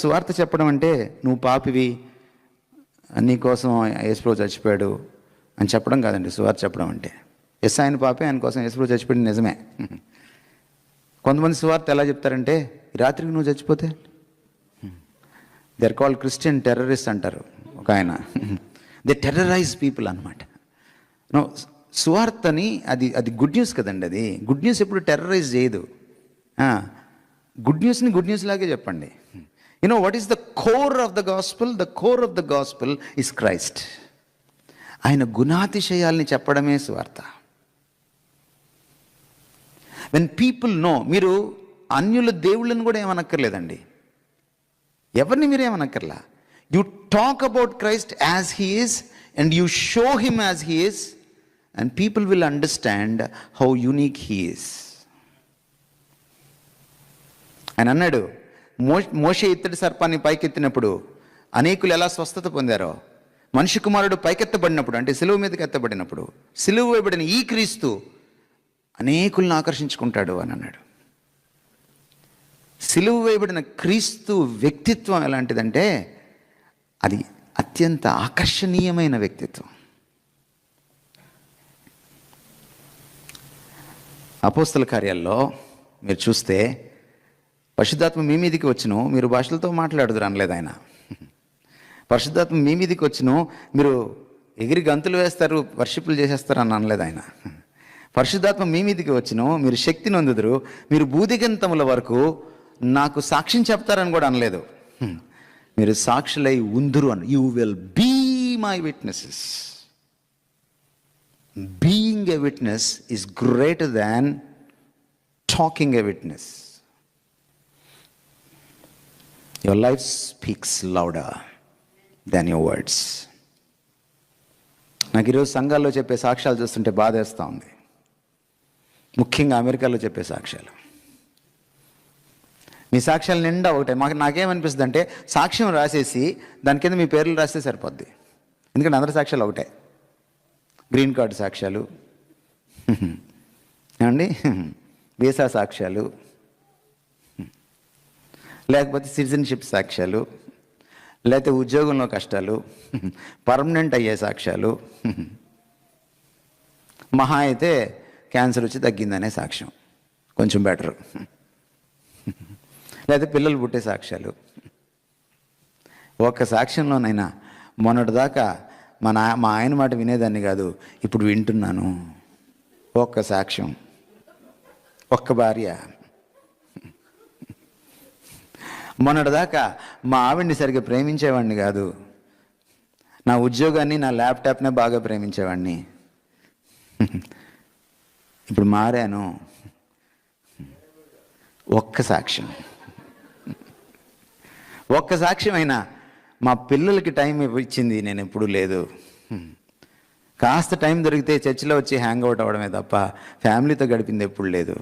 సువార్త చెప్పడం అంటే నువ్వు పాపివి, నీకోసం యేసుప్రభు చచ్చిపోయాడు అని చెప్పడం కాదండి సువార్త చెప్పడం అంటే. ఆయన పాపే, ఆయన కోసం యేసుప్రభు చచ్చిపోయింది నిజమే. కొంతమంది సువార్త ఎలా చెప్తారంటే, రాత్రికి నువ్వు చచ్చిపోతే they are called Christian terrorist అంటారు ఒక ఆయన. దే టెర్రరైజ్ పీపుల్ అనమాట. సువార్తని అది గుడ్ న్యూస్ కదండి. అది గుడ్ న్యూస్ ఎప్పుడు టెర్రరైజ్ చేయదు. గుడ్ న్యూస్ని గుడ్ న్యూస్ లాగే చెప్పండి. What is the core of the gospel? The core of the gospel is Christ. ఆయన గుణాతిశయాల్ని చెప్పడమే సువార్త. వెన్ పీపుల్ నో, మీరు అన్యుల దేవుళ్ళని కూడా ఏమనక్కర్లేదండి, ఎవరిని మీరు ఏమనక్కర్లా. You talk about Christ as he is and you show him as he is and people will understand how unique he is. ఆయన అన్నాడు, మోషే ఇత్తడి సర్పాన్ని పైకెత్తినప్పుడు అనేకులు ఎలా స్వస్థత పొందారో, మనిషి కుమారుడు పైకెత్తబడినప్పుడు, అంటే సిలువ మీదకి ఎత్తబడినప్పుడు, సిలువ వేయబడిన ఈ క్రీస్తు అనేకులను ఆకర్షించుకుంటాడు అని అన్నాడు. సిలువ వేయబడిన క్రీస్తు వ్యక్తిత్వం ఎలాంటిదంటే అది అత్యంత ఆకర్షణీయమైన వ్యక్తిత్వం. అపోస్తల కార్యాల్లో మీరు చూస్తే, పరిశుద్ధాత్మ మీ మీదికి వచ్చును, మీరు భాషలతో మాట్లాడుదురు అనలేదు ఆయన. పరిశుద్ధాత్మ మీ మీదికి వచ్చును, మీరు ఎగిరి గంతులు వేస్తారు, వర్షిప్పులు చేసేస్తారు అని అనలేదు ఆయన. పరిశుద్ధాత్మ మీ మీదికి వచ్చును, మీరు శక్తిని పొందుదురు, మీరు భూదిగంతముల వరకు నాకు సాక్ష్యం చెప్తారని కూడా అనలేదు. మీరు సాక్షులై ఉందురు అని. You will be my witnesses. Being a witness is greater than talking a witness. Your life speaks louder than your words. నాకు ఈరోజు సంఘాల్లో చెప్పే సాక్ష్యాలు చూస్తుంటే బాధేస్తూ ఉంది, ముఖ్యంగా అమెరికాలో చెప్పే సాక్ష్యాలు. మీ సాక్ష్యాలు నిండా ఒకటే. నాకేమనిపిస్తుంది అంటే, సాక్ష్యం రాసేసి దాని కింద మీ పేర్లు రాస్తే సరిపోద్ది. ఎందుకంటే అందరి సాక్ష్యాలు ఒకటే. గ్రీన్ కార్డు సాక్ష్యాలు ఏమండి, వీసా సాక్ష్యాలు, లేకపోతే సిటిజన్షిప్ సాక్ష్యాలు, లేకపోతే ఉద్యోగంలో కష్టాలు, పర్మనెంట్ అయ్యే సాక్ష్యాలు, మహా అయితే క్యాన్సర్ వచ్చి తగ్గిందనే సాక్ష్యం, కొంచెం బెటరు, లేకపోతే పిల్లలు పుట్టే సాక్ష్యాలు. ఒక్క సాక్ష్యంలోనైనా మొన్నటిదాకా మా ఆయన మాట వినేదాన్ని కాదు, ఇప్పుడు వింటున్నాను. ఒక్క సాక్ష్యం, ఒక్క భార్య. మొన్నటిదాకా మా ఆవిడ్ని సరిగ్గా ప్రేమించేవాడిని కాదు, నా ఉద్యోగాన్ని నా ల్యాప్టాప్నే బాగా ప్రేమించేవాడిని, ఇప్పుడు మారాను. ఒక్క సాక్ష్యం, ఒక్క సాక్ష్యం అయినా మా పిల్లలకి టైం ఇచ్చింది నేను ఎప్పుడూ లేదు. కాస్త టైం దొరికితే చర్చిలో వచ్చి హ్యాంగ్ అవుట్ అవ్వడమే తప్ప ఫ్యామిలీతో గడిపింది ఎప్పుడు లేదు.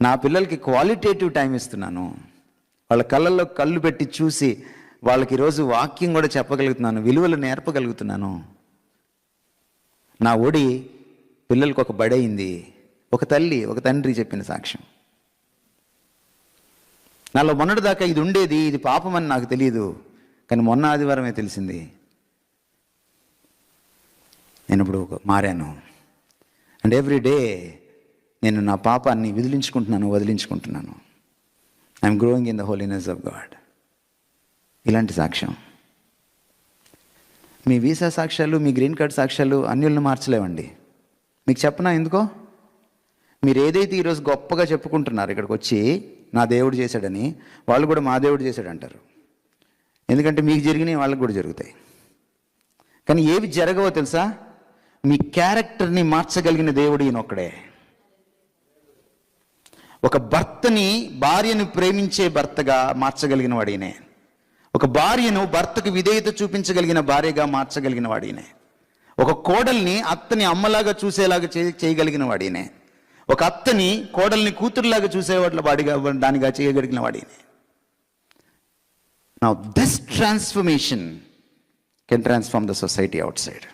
నా పిల్లలకి క్వాలిటేటివ్ టైం ఇస్తున్నాను. వాళ్ళ కళ్ళల్లో కళ్ళు పెట్టి చూసి వాళ్ళకి ఈరోజు వాక్యం కూడా చెప్పగలుగుతున్నాను, విలువలు నేర్పగలుగుతున్నాను. నా ఒడి పిల్లలకు ఒక బడయింది, ఒక తల్లి ఒక తండ్రి చెప్పిన సాక్ష్యం. నాలో మొన్నటిదాకా ఇది ఉండేది, ఇది పాపం అని నాకు తెలియదు, కానీ మొన్న ఆదివారమే తెలిసింది. నేను ఇప్పుడు మారాను. అండ్ ఎవ్రీ డే నేను నా పాపాన్ని వదిలించుకుంటున్నాను. I'm growing in the holiness of God. ఇలాంటి సాక్ష్యం. మీ వీసా సాక్ష్యాలు, మీ గ్రీన్ కార్డ్ సాక్ష్యాలు అన్యులను మార్చలేవండి. మీకు చెప్పనా ఎందుకో? మీరు ఏదైతే ఈరోజు గొప్పగా చెప్పుకుంటున్నారు ఇక్కడికి వచ్చి, నా దేవుడు చేశాడని, వాళ్ళు కూడా మా దేవుడు చేశాడు అంటారు. ఎందుకంటే మీకు జరిగినవి వాళ్ళకి కూడా జరుగుతాయి. కానీ ఏవి జరగవో తెలుసా? మీ క్యారెక్టర్ని మార్చగలిగిన దేవుడు ఈయనొక్కడే. ఒక భర్తని భార్యను ప్రేమించే భర్తగా మార్చగలిగిన వాడు ఈయనే. ఒక భార్యను భర్తకు విధేయత చూపించగలిగిన భార్యగా మార్చగలిగిన వాడు ఈయనే. ఒక కోడల్ని అత్తని అమ్మలాగా చూసేలాగా చేయగలిగిన వాడు ఈయనే. ఒక అత్తని కోడల్ని కూతురులాగా చూసేవాడిగా దానిగా చేయగలిగిన వాడు ఈయనే. Now this transformation can transform the society outside.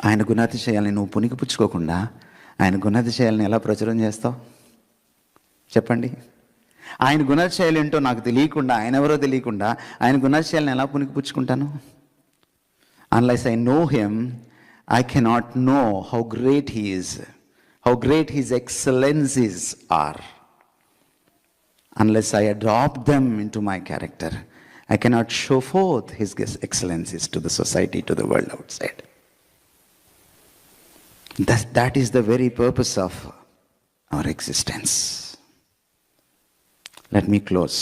ఆయన గుణాతిశయాల్ని నువ్వు పుణికిపుచ్చుకోకుండా ఆయన గుణాతిశయాల్ని ఎలా ప్రచురం చేస్తావు చెప్పండి? ఆయన గుణాశయాలు ఏంటో నాకు తెలియకుండా, ఆయన ఎవరో తెలియకుండా ఆయన గుణాశయాలను ఎలా పుణికిపుచ్చుకుంటాను? Unless I know him, I cannot know how great he is, how great his excellencies are. Unless I adopt them into my character, I cannot show forth his excellencies to the society, to the world outside. That is the very purpose of our existence. Let me close.